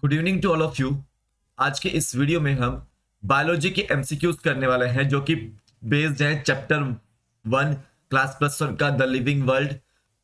Good evening to all of you. आज के इस वीडियो में हम बायोलॉजी के एमसीक्यूज करने वाले हैं जो कि बेस्ड है चैप्टर 1 क्लास प्लस 1 का द लिविंग वर्ल्ड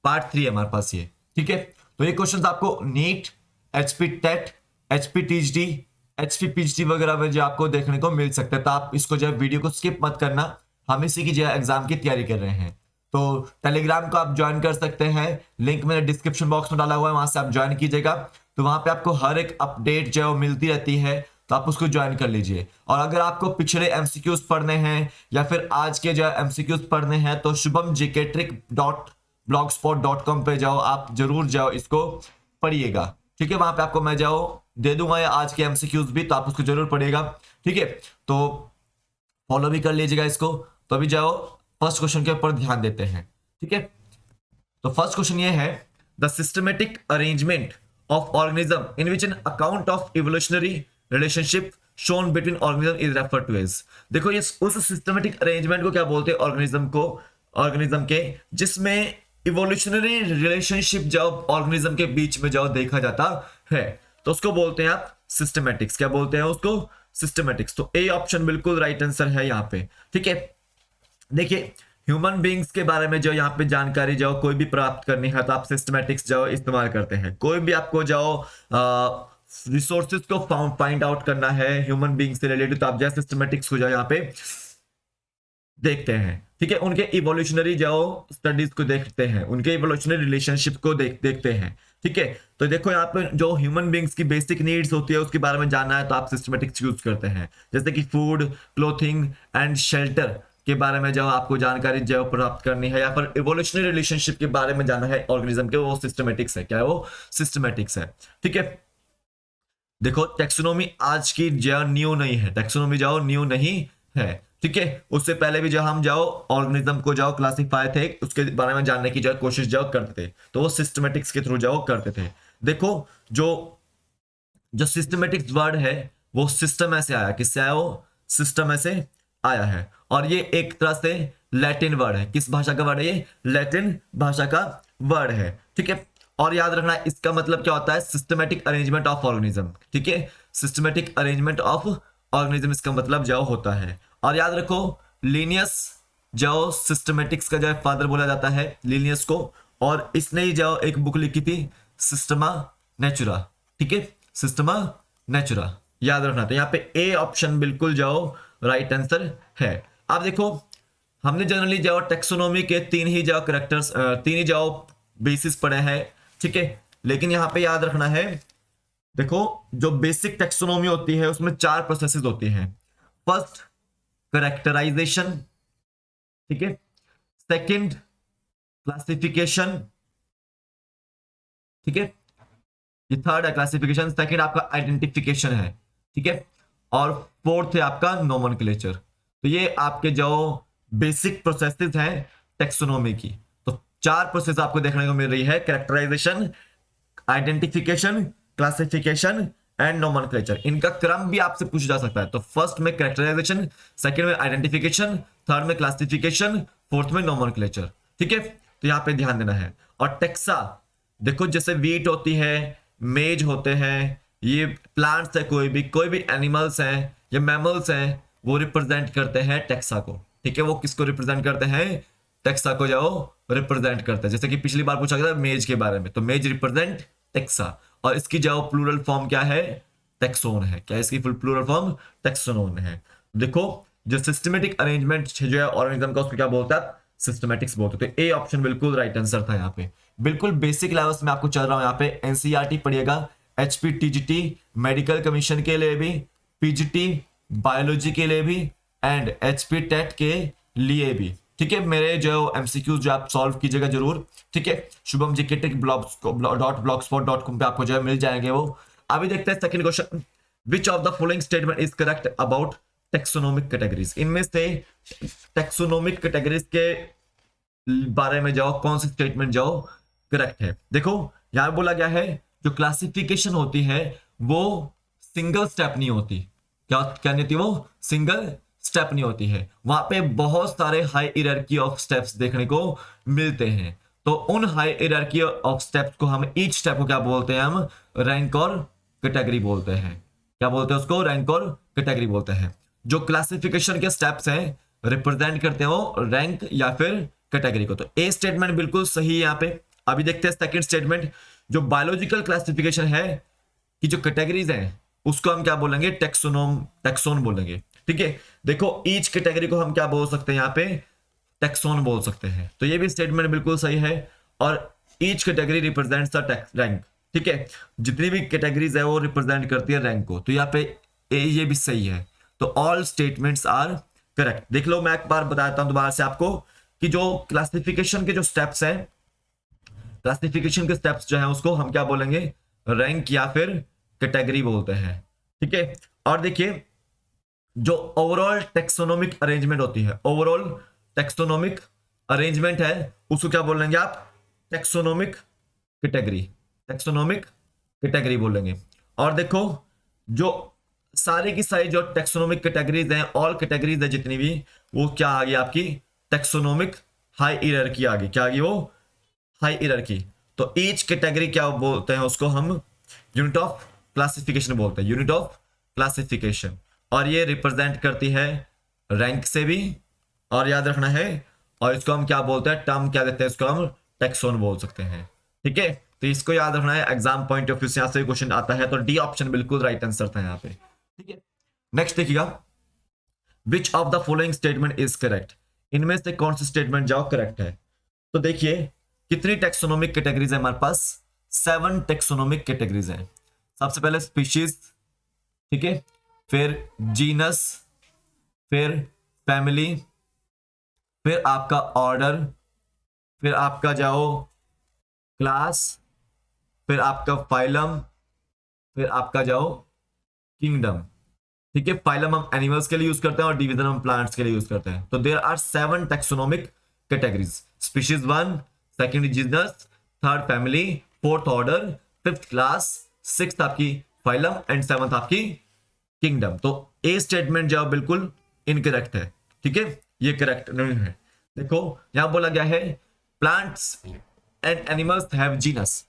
पार्ट 3 है हमारे पास ये। ठीक है, तो ये क्वेश्चंस आपको NEET, HP TET, HP TGT, HP PGT वगैरह में जो आपको देखने को मिल सकता है। तो आप इसको जो वीडियो को स्किप मत करना, हम इसी की जो एग्जाम की तैयारी कर रहे हैं। तो टेलीग्राम को आप ज्वाइन कर सकते हैं, लिंक मैंने डिस्क्रिप्शन बॉक्स में डाला हुआ है, वहां से आप ज्वाइन कीजिएगा। तो वहां पे आपको हर एक अपडेट जो है वो मिलती रहती है, तो आप उसको ज्वाइन कर लीजिए। और अगर आपको पिछले एमसीक्यूज पढ़ने हैं या फिर आज के जो एमसीक्यूज पढ़ने हैं तो Shubham GK trick dot blogspot.com पे जाओ, आप जरूर जाओ, इसको पढ़िएगा। ठीक है, वहां पे आपको मैं जाओ दे दूंगा या आज के एमसीक्यूज भी, तो आप उसको जरूर पढ़िएगा। ठीक है, तो फॉलो भी कर लीजिएगा इसको। तो अभी जाओ फर्स्ट क्वेश्चन के ऊपर ध्यान देते हैं। ठीक है, तो फर्स्ट क्वेश्चन ये है, the systematic arrangement of organism in which an account of evolutionary relationship shown between organism is refer to as. देखो ये उस सिस्टमेटिक अरेंजमेंट को क्या बोलते हैं, ऑर्गेनिज्म के जिसमें इवोल्यूशनरी रिलेशनशिप जब ऑर्गेनिज्म के बीच में जब देखा जाता है तो उसको बोलते हैं आप सिस्टमेटिक्स। क्या बोलते हैं उसको? सिस्टमेटिक्स। तो ए ऑप्शन बिल्कुल राइट आंसर है यहाँ पे। ठीक है, देखिए ह्यूमन बींग्स के बारे में जो यहाँ पे जानकारी जाओ कोई भी प्राप्त करनी है तो आप सिस्टमेटिक्स जाओ इस्तेमाल करते हैं। कोई भी आपको जाओ रिसोर्सेज को फाइंड आउट करना है ह्यूमन बींग्स से रिलेटेड, तो आप जैसे सिस्टमेटिक्स को जाओ यहाँ पे देखते हैं। ठीक है, उनके इवोल्यूशनरी जाओ स्टडीज को देखते हैं, उनके इवोल्यूशनरी रिलेशनशिप को देखते हैं। ठीक है, तो देखो यहाँ पे जो ह्यूमन बींग्स की बेसिक नीड्स होती है उसके बारे में जानना है तो आप सिस्टमेटिक्स यूज करते हैं। जैसे कि फूड, क्लोथिंग एंड शेल्टर के बारे में जब आपको जानकारी जो प्राप्त करनी है या फिर इवोल्यूशनरी रिलेशनशिप के बारे में जानना है ऑर्गेनिज्म के, वो सिस्टमेटिक्स है। क्या है वो? सिस्टमेटिक्स है। ठीक है, देखो टेक्सोनोमी आज की जो न्यू नहीं है, टेक्सोनोमी जाओ न्यू नहीं है। ठीक है, उससे पहले भी जब हम जाओ ऑर्गेनिज्म को जाओ क्लासिफाई थे उसके बारे में जानने की जो कोशिश जाओ करते थे, तो वो सिस्टमेटिक्स के थ्रू जाओ करते थे। देखो जो जो सिस्टमेटिक्स वर्ड है वो सिस्टम ऐसे आया, किससे आया? वो सिस्टम ऐसे आया है। और ये एक तरह से लैटिन वर्ड है। किस भाषा का वर्ड है ये? लैटिन भाषा का वर्ड है। ठीक है, और याद रखना इसका मतलब क्या होता है? Systematic arrangement of organism. ठीक है, सिस्टमेटिक अरेंजमेंट ऑफ ऑर्गेनिज्म इसका मतलब जो होता है। और याद रखो लिनियस जो सिस्टमेटिक्स का जो फादर बोला जाता है लिनियस को, और इसने ही जो एक बुक लिखी थी सिस्टमा नेचुरा। ठीक है, सिस्टमा नेचुरा याद रखना। तो यहाँ पे ए ऑप्शन बिल्कुल जाओ राइट आंसर है। अब देखो हमने जनरली जाओ टेक्सोनोमी के तीन ही जाओ करेक्टर्स, तीन ही जाओ बेसिस पढ़े हैं। ठीक है, लेकिन यहाँ पे याद रखना है, देखो जो बेसिक टेक्सोनोमी होती है उसमें 4 प्रोसेसेस होती हैं। फर्स्ट करेक्टराइजेशन, ठीक है, सेकंड क्लासिफिकेशन, ठीक है, ये थर्ड है क्लासिफिकेशन, सेकंड आपका आइडेंटिफिकेशन है। ठीक है, और फोर्थ है आपका नोमेनक्लेचर। तो ये आपके जो बेसिक प्रोसेसेस हैं टेक्सोनोमी की। तो 4 प्रोसेस आपको देखने को मिल रही है, characterization, identification, classification and nomenclature. इनका क्रम भी आपसे पूछा जा सकता है। तो फर्स्ट में कैरेक्टराइजेशन, सेकंड में आइडेंटिफिकेशन, थर्ड में क्लासिफिकेशन, फोर्थ में नोमेनक्लेचर। ठीक है, तो यहाँ पे ध्यान देना है। और टेक्सा देखो जैसे वीट होती है, मेज होते हैं, ये प्लांट्स है, कोई भी एनिमल्स हैं या मैमल्स हैं, वो रिप्रेजेंट करते हैं टेक्सा को। ठीक है, वो किसको रिप्रेजेंट करते हैं? टेक्सा को जाओ रिप्रेजेंट करते हैं। जैसे कि पिछली बार पूछा गया था मेज के बारे में, तो मेज रिप्रेजेंट टेक्सा, और इसकी जाओ प्लूरल फॉर्म क्या है? टेक्सोन है। क्या इसकी फुल प्लूरल फॉर्म? टेक्सोन है। देखो जो सिस्टमेटिक अरेंजमेंट जो है ऑर्गेनिज्म का उसको क्या बोलता है? सिस्टमेटिक्स बोलते हैं। तो ए ऑप्शन बिल्कुल राइट आंसर था। यहाँ पे बिल्कुल बेसिक लेवल्स में आपको चल रहा हूं। यहाँ पे एनसीईआरटी पढ़िएगा, एचपी टीजीटी मेडिकल कमीशन के लिए भी, पीजीटी बायोलॉजी के लिए भी एंड एचपी टेट के लिए भी। ठीक है, मेरे जो एमसीक्यूज जो आप सॉल्व कीजिएगा जरूर। ठीक है, शुभम जीके टेक blogspot.com पे आपको जो है मिल जाएंगे वो। अभी देखते हैं second question, which of the following statement is correct about taxonomic categories. इनमें से टेक्सोनोमिक कैटेगरीज के बारे में जाओ कौन सी स्टेटमेंट जाओ करेक्ट है। देखो यहां बोला गया है जो क्लासिफिकेशन होती है वो सिंगल स्टेप नहीं होती। क्या क्या नहीं होती? वो सिंगल स्टेप नहीं होती है। वहां पे बहुत सारे हाई हायरार्की ऑफ स्टेप्स देखने को मिलते हैं। तो उन हाई हायरार्की ऑफ स्टेप्स को हम ईच स्टेप को क्या बोलते हैं? हम रैंक और कैटेगरी बोलते हैं। क्या बोलते हैं उसको? रैंक और कैटेगरी बोलते हैं। जो क्लासिफिकेशन के स्टेप्स हैं रिप्रेजेंट करते हैं वो रैंक या फिर कैटेगरी को। तो ए स्टेटमेंट बिल्कुल सही है यहाँ पे। अभी देखते हैं सेकंड स्टेटमेंट। जो बायोलॉजिकल क्लासिफिकेशन है कि जो कैटेगरीज हैं उसको हम क्या बोलेंगे? टेक्सोन बोलेंगे। ठीक है, देखो ईच कैटेगरी को हम क्या बोल सकते हैं यहाँ पे? टेक्सोन बोल सकते हैं। तो ये भी स्टेटमेंट बिल्कुल सही है। और each category represents the rank. ठीक है, जितनी भी कैटेगरीज है वो रिप्रेजेंट करती है रैंक को। तो यहाँ पे ये भी सही है। तो ऑल स्टेटमेंट्स आर करेक्ट। देख लो, मैं एक बार बताता हूं दोबारा से आपको कि जो क्लासिफिकेशन के जो स्टेप्स हैं, क्लासिफिकेशन के स्टेप्स जो है उसको हम क्या बोलेंगे? रैंक या फिर कैटेगरी बोलते हैं। ठीक है, और देखिए जो ओवरऑल टेक्सोनोमिक अरेंजमेंट होती है, ओवरऑल टेक्सोनोमिक अरेंजमेंट है, उसको क्या बोलेंगे आप? Taxonomic category. टेक्सोनोमिक कैटेगरी बोलेंगे। और देखो जो सारी की सारी जो टेक्सोनोमिक कैटेगरीज हैं, ऑल कैटेगरीज है जितनी भी, वो क्या आ गई आपकी? टेक्सोनोमिक हाई इयरार्की आ गई। क्या आ गई वो? हाई इयरार्की। तो ईच कैटेगरी क्या बोलते हैं उसको? हम यूनिट ऑफ क्लासिफिकेशन बोलते हैं, यूनिट ऑफ क्लासिफिकेशन। और ये रिप्रेजेंट करती है रैंक से भी, और याद रखना है। और इसको हम क्या बोलते हैं? टर्म क्या देते हैं इसको? हम टेक्सोन बोल सकते हैं। ठीक है, तो इसको याद रखना है। एग्जाम पॉइंट ऑफ व्यू से यहां से क्वेश्चन आता है, तो डी ऑप्शन बिल्कुल राइट आंसर था यहाँ पे। ठीक है, नेक्स्ट देखिएगा, which of the following statement is correct? इनमें से कौन सी स्टेटमेंट जाओ करेक्ट है? तो देखिए कितनी टेक्सोनोमिक कैटेगरीज है हमारे पास? 7 टेक्सोनोमिक कैटेगरीज हैं। सबसे पहले स्पीशीज, ठीक है, फिर जीनस, फिर फैमिली, फिर आपका ऑर्डर, फिर आपका जाओ क्लास, फिर आपका फाइलम, फिर आपका जाओ किंगडम। ठीक है, फाइलम हम एनिमल्स के लिए यूज करते हैं और डिवीजन हम प्लांट्स के लिए यूज करते हैं। तो there are 7 taxonomic categories. Species 1, second genus, third family, fourth order, fifth class, sixth आपकी फाइलम एंड सेवंथ आपकी किंगडम। तो ए स्टेटमेंट जो बिल्कुल इनकरेक्ट है। ठीक है, ये करेक्ट नहीं है। देखो यहां बोला गया है plants and animals have genus.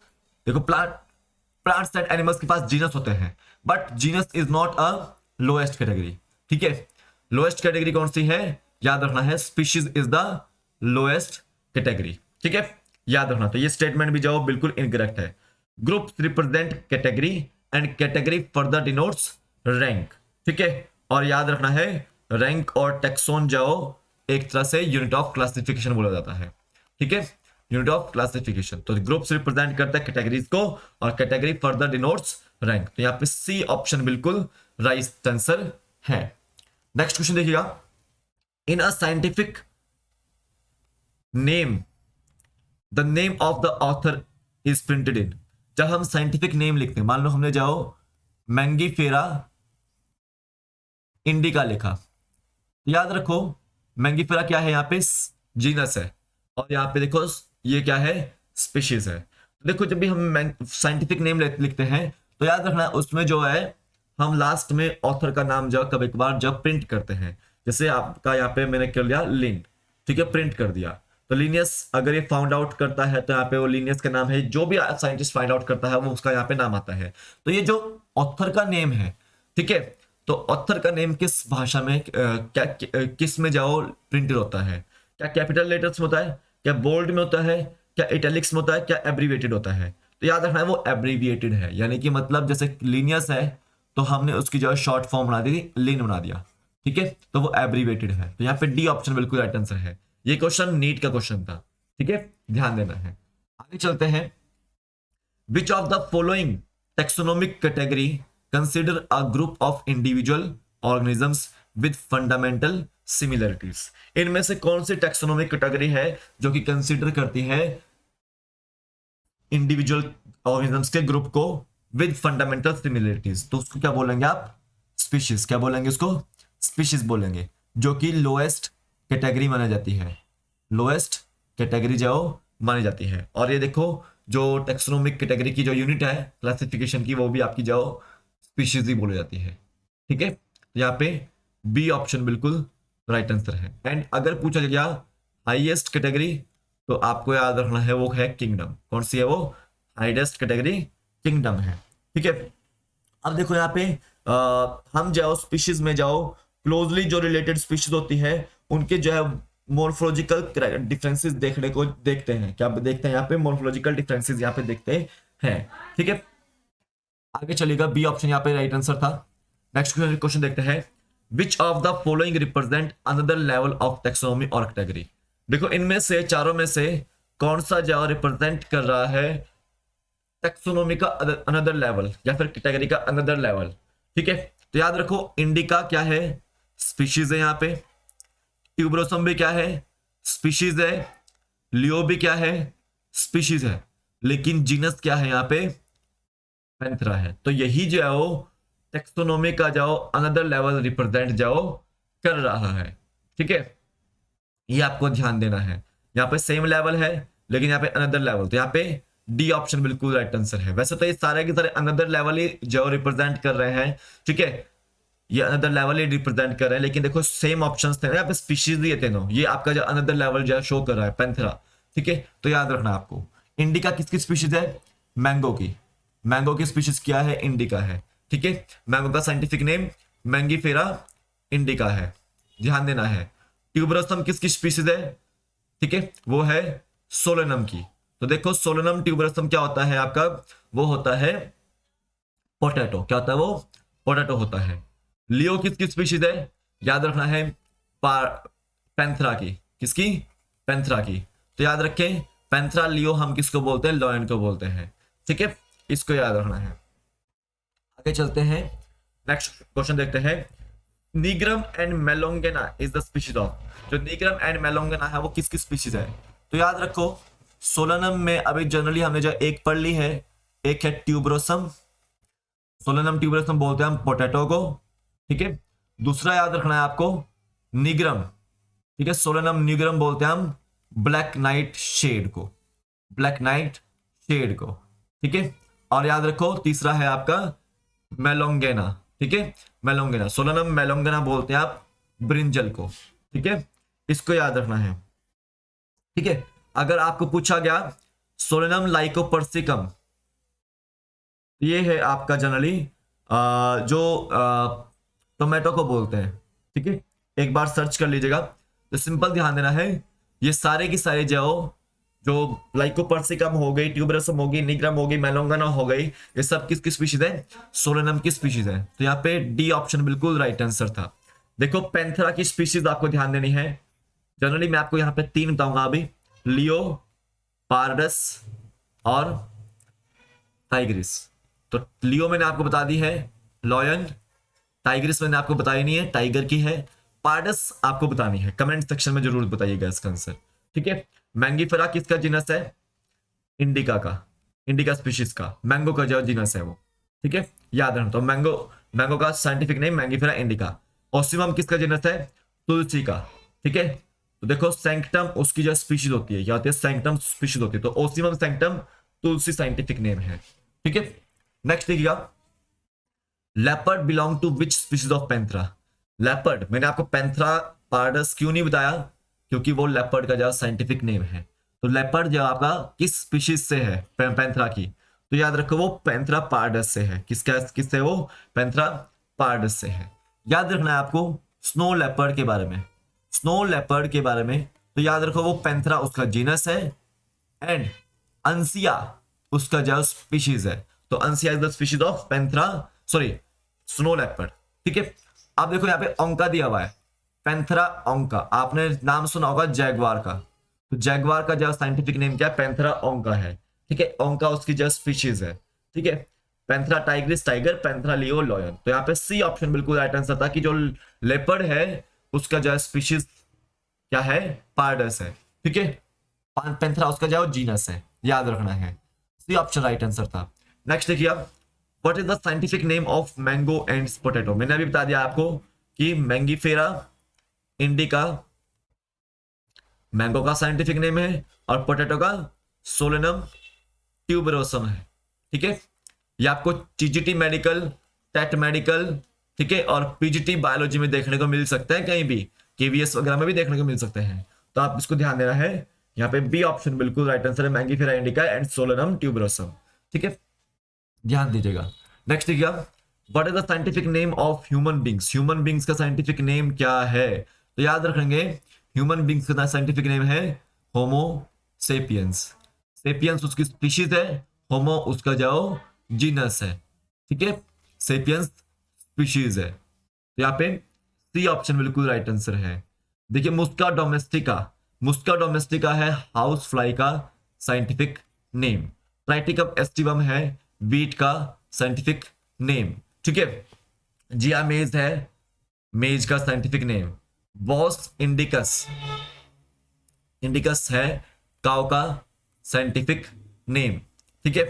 देखो प्लांट्स एंड एनिमल्स के पास जीनस होते हैं, but genus is not a lowest category. ठीक है, लोएस्ट कैटेगरी कौन सी है? याद रखना है, species is the lowest category. ठीक है, याद रखना। तो ये स्टेटमेंट भी जाओ बिल्कुल इनकरेक्ट है। Groups represent category and category further denotes rank. ठीक है, और याद रखना है रैंक और टेक्सोन जाओ एक तरह से यूनिट ऑफ क्लासिफिकेशन बोला जाता है। ठीक है, यूनिट ऑफ क्लासिफिकेशन। तो ग्रुप्स रिप्रेजेंट करता है कैटेगरीज को और कैटेगरी फर्दर डिनोट्स रैंक। तो यहाँ पे सी ऑप्शन बिल्कुल राइट आंसर है। नेक्स्ट क्वेश्चन देखिएगा, in a scientific name the name of the author is printed in. जब हम साइंटिफिक नेम लिखते हैं, मान लो हमने जाओ मैंगीफेरा इंडिका लिखा, याद रखो मैंगीफेरा क्या है? यहाँ पे जीनस है, और यहाँ पे देखो ये क्या है? स्पीशीज है। देखो जब भी हम साइंटिफिक नेम लिखते हैं तो याद रखना उसमें जो है हम लास्ट में ऑथर का नाम जब कभी कभार जब प्रिंट करते हैं, जैसे आपका यहाँ पे मैंने कर लिया लिन, ठीक है, प्रिंट कर दिया। तो लीनियस अगर ये फाउंड आउट करता है तो यहाँ पे वो लीनियस का नाम है, जो भी साइंटिस्ट फाइंड आउट करता है वो उसका यहाँ पे नाम आता है। तो ये जो ऑथर का नेम है, ठीक है, तो ऑथर का नेम किस भाषा में किस में जाओ प्रिंटेड होता है? क्या कैपिटल लेटर्स में होता है, क्या बोल्ड में होता है, क्या इटैलिक्स में होता है, क्या एब्रीविएटेड होता है? तो याद रखना है वो एब्रीविएटेड है, यानी कि मतलब जैसे लीनियस है तो हमने उसकी जो शॉर्ट फॉर्म बना दी, लीन बना दिया। ठीक है, तो वो एब्रीविएटेड है। तो यहाँ पे डी ऑप्शन बिल्कुल राइट आंसर है। ये क्वेश्चन नीट का क्वेश्चन था। ठीक है, ध्यान देना है। आगे चलते हैं। Which of the following taxonomic category consider a group of individual organisms with fundamental similarities? इनमें से कौन सी टेक्सोनोमिक कैटेगरी है जो कि कंसिडर करती है इंडिविजुअल ऑर्गेनिजम्स के ग्रुप को विद फंडामेंटल सिमिलरिटीज? तो उसको क्या बोलेंगे आप? स्पीशीज। क्या बोलेंगे उसको? स्पीशीज बोलेंगे, जो कि लोएस्ट कैटेगरी मानी जाती है। लोएस्ट कैटेगरी जाओ मानी जाती है। और ये देखो जो टेक्सोनोमिक कैटेगरी की जो यूनिट है क्लासिफिकेशन की, वो भी आपकी जाओ स्पीशीज ही बोली जाती है। ठीक है, यहाँ पे बी ऑप्शन बिल्कुल राइट आंसर है। एंड अगर पूछा गया हाईएस्ट कैटेगरी, तो आपको याद रखना है वो है किंगडम। कौन सी है वो? हाईएस्ट कैटेगरी किंगडम है। ठीक है, अब देखो यहाँ पे हम जाओ स्पीशीज में जाओ, क्लोजली जो रिलेटेड स्पीशीज होती है उनके जो है मोर्फोलॉजिकल डिफरेंसेस देखने को देखते हैं। क्या देखते हैं यहाँ पे? मोर्फोलॉजिकल डिफरेंसेस यहाँ पे देखते हैं। ठीक है, आगे चलेगा, बी ऑप्शन यहाँ पे राइट आंसर था। नेक्स्ट क्वेश्चन देखते हैं, which of the following represent another level of taxonomy और कैटेगरी। देखो इनमें से चारों में से कौन सा जो रिप्रेजेंट कर रहा है टेक्सोनॉमी का अनदर लेवल या फिर कैटेगरी का अनदर लेवल। ठीक है, तो याद रखो इंडिका क्या है? स्पीशीज है यहाँ पे। ट्यूबरोसम भी क्या है? स्पीशीज है। लियो भी क्या है? स्पीशीज है। लेकिन जीनस क्या है यहाँ पे? पैंथेरा है। तो यही जो है वो टेक्सोनॉमी का जाओ अनदर लेवल रिप्रेजेंट जाओ कर रहा है। ठीक है, ये आपको ध्यान देना है। यहाँ पे सेम लेवल है लेकिन यहाँ पे अनदर लेवल, तो यहाँ पे डी ऑप्शन बिल्कुल राइट आंसर है। वैसे तो ये सारे के सारे अनदर लेवल ही जो रिप्रेजेंट कर रहे हैं। ठीक है, ये अनदर लेवल ही रिप्रेजेंट कर रहे हैं, लेकिन देखो सेम ऑप्शंस थे ना, यहाँ पे स्पीशीज दिए थे नो, ये आपका जो अनदर लेवल जो है शो कर रहा है पैंथेरा। ठीक है, तो याद रखना आपको इंडिका किसकी स्पीशीज है? मैंगो की। मैंगो की स्पीशीज क्या है? इंडिका है। ठीक है, मैंगो का साइंटिफिक नेम मैंगीफेरा इंडिका है, ध्यान देना है। ट्यूबरोसम किसकी स्पीशीज है? ठीक है, वो है सोलेनम की। तो देखो सोलेनम ट्यूबरोसम क्या होता है आपका? वो होता है पोटैटो। क्या होता है वो? पोटैटो होता है। लियो किसकी स्पीशीज है? याद रखना है पैंथेरा की। किसकी? पैंथेरा की। तो याद रखें पैंथेरा लियो हम किसको बोलते हैं? लॉयन को बोलते हैं। ठीक है, इसको याद रखना है। आगे चलते हैं, नेक्स्ट क्वेश्चन देखते हैं। Nigrum and melongena is the species of. जो निग्रम एंड मेलोंगेना है वो किसकी स्पीशीज है? तो याद रखो सोलेनम में अभी जनरली हमने जो एक पढ़ ली है, एक है ट्यूबरोसम। सोलेनम ट्यूबरोसम बोलते हैं हम पोटैटो को। ठीक है, दूसरा याद रखना है आपको निग्रम। ठीक है, सोलेनम निग्रम बोलते हैं हम ब्लैक नाइट शेड को। ब्लैक नाइट शेड को। ठीक है, और याद रखो तीसरा है आपका मेलोंगेना। ठीक है, मेलोंगेना सोलेनम मेलोंगेना बोलते हैं आप ब्रिंजल को। ठीक है, इसको याद रखना है। ठीक है, अगर आपको पूछा गया सोलेनम लाइकोपर्सिकम, ये है आपका जनरली जो टोमेटो को बोलते हैं। ठीक है, एक बार सर्च कर लीजिएगा। तो सिंपल ध्यान देना है, ये सारे की सारे जो लाइकोपर्सिकम हो गई, ट्यूबरसम हो गई, निग्रम हो गई, मेलोंगाना हो गई, ये सब किसकी स्पीशीज है? सोलेनम की स्पीशीज है। तो यहाँ पे डी ऑप्शन बिल्कुल राइट आंसर था। देखो पैंथेरा की स्पीशीज आपको ध्यान देनी है। जनरली मैं आपको यहाँ पे 3 बताऊंगा अभी, लियो, पारडस और टाइग्रिस। तो लियो मैंने आपको बता दी है, लॉयन। टाइग्रिस मैंने आपको बताई नहीं है, टाइगर की है। पारडस आपको बतानी है, कमेंट सेक्शन में जरूर बताइएगा इसका आंसर। ठीक है, मैंगीफेरा किसका जीनस है? इंडिका का, इंडिका स्पीशीज का। मैंगो का जो जीनस है वो। ठीक है, याद रखना। तो मैंगो का scientific name Mangifera indica. Ocimum किसका जीनस है? तुलसी का। ठीक है, तो देखो सैंक्टम उसकी जो स्पीशीज होती है, क्या होती है? सैंक्टम स्पीशीज होती है। तो ओसिमम सैंक्टम तुलसी साइंटिफिक नेम है। ठीक है, नेक्स्ट देखिएगा, leopard belong to which species of panthera. Leopard मैंने आपको पैंथेरा पारडस क्यों नहीं बताया? क्योंकि वो लेपर्ड का जो साइंटिफिक नेम है। तो लेपर्ड जो आपका किस स्पीशीज से है? पैंथेरा की। तो याद रखो वो पैंथेरा पारडस से है। किससे? वो पैंथेरा पारडस से है। याद रखना है आपको स्नो लेपर्ड के बारे में। स्नो लेपर्ड के बारे में तो याद रखो वो पैंथेरा उसका जीनस है एंड अंसिया उसका जो स्पीशीज है। तो uncia is the species of Panthera, sorry snow leopard. ठीक है, अब देखो यहाँ पे ओंका दिया हुआ है, पैंथेरा ओंका। आपने नाम सुना होगा जैगवार का। तो जैगवार का जो साइंटिफिक नेम क्या है? पैंथेरा ओंका है। ठीक है, ओंका उसकी जो स्पीशीज है। ठीक है, Panthera Tigris tiger, Panthera leo lion. तो यहाँ पे सी ऑप्शन बिल्कुल राइट आंसर था कि जो लेपर्ड है उसका जो स्पीशीज क्या है? पारडस है। ठीक है, पैंथेरा उसका जो जीनस है, याद रखना है। सी ऑप्शन राइट आंसर था। नेक्स्ट देखिए आप, what is the scientific name of mango and potato. मैंने अभी बता दिया आपको कि मैंगीफेरा इंडिका मैंगो का साइंटिफिक नेम है और पोटैटो का सोलेनम ट्यूबरोसम है। ठीक है, ये आपको टीजीटी मेडिकल, टेट मेडिकल, ठीक है, और पीजीटी बायोलॉजी में देखने को मिल सकते हैं, कहीं भी केवीएस वगैरह में भी देखने को मिल सकते हैं। तो आप इसको ध्यान देना है। यहाँ पे बी ऑप्शन बिल्कुल राइट आंसर है, Mangifera indica and Solanum tuberosum. ठीक है, ध्यान दीजिएगा। नेक्स्ट देखिए, what is the scientific name of human beings, human beings का साइंटिफिक नेम क्या है? तो याद रखेंगे ह्यूमन बींग्स का साइंटिफिक नेम है होमो सेपियंस। सेपियंस उसकी स्पीशीज है, होमो उसका जाओ जीनस है, ठीक है, सेपियंस स्पीशीज है। तो यहाँ पे सी ऑप्शन बिल्कुल राइट आंसर है। देखिए मुस्का डोमेस्टिका, मुस्का डोमेस्टिका है हाउस फ्लाई का साइंटिफिक नेम। ट्राइटिकम एस्टिवम है वीट का साइंटिफिक नेम, ठीक है। जिया मेज है मेज का scientific name. Bos indicus, indicus है काउ का साइंटिफिक नेम, ठीक है।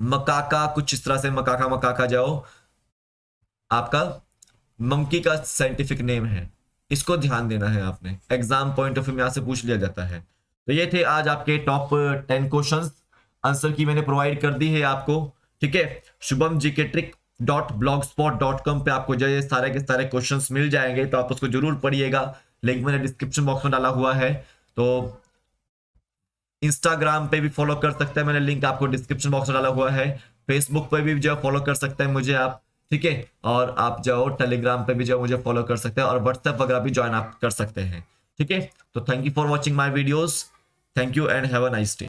मकाका कुछ इस तरह से, मकाका मकाका जाओ आपका मंकी का साइंटिफिक नेम है। इसको ध्यान देना है आपने, एग्जाम पॉइंट ऑफ व्यू में यहां से पूछ लिया जाता है। तो ये थे आज आपके टॉप 10 क्वेश्चंस, आंसर की मैंने प्रोवाइड कर दी है आपको, ठीक है। शुभम जीके ट्रिक .blogspot.com पे आपको जो ये सारे के सारे क्वेश्चंस मिल जाएंगे, तो आप उसको जरूर पढ़िएगा। लिंक मैंने डिस्क्रिप्शन बॉक्स में डाला हुआ है। तो इंस्टाग्राम पे भी फॉलो कर सकते हैं, मैंने लिंक आपको डिस्क्रिप्शन बॉक्स में डाला हुआ है। फेसबुक पे भी जो फॉलो कर सकते हैं मुझे आप, ठीक है। और आप जाओ टेलीग्राम पे भी जो मुझे फॉलो कर सकते हैं, और व्हाट्सएप वगैरह भी ज्वाइन आप कर सकते हैं, ठीक है। तो thank you for watching my videos, thank you and have a nice day.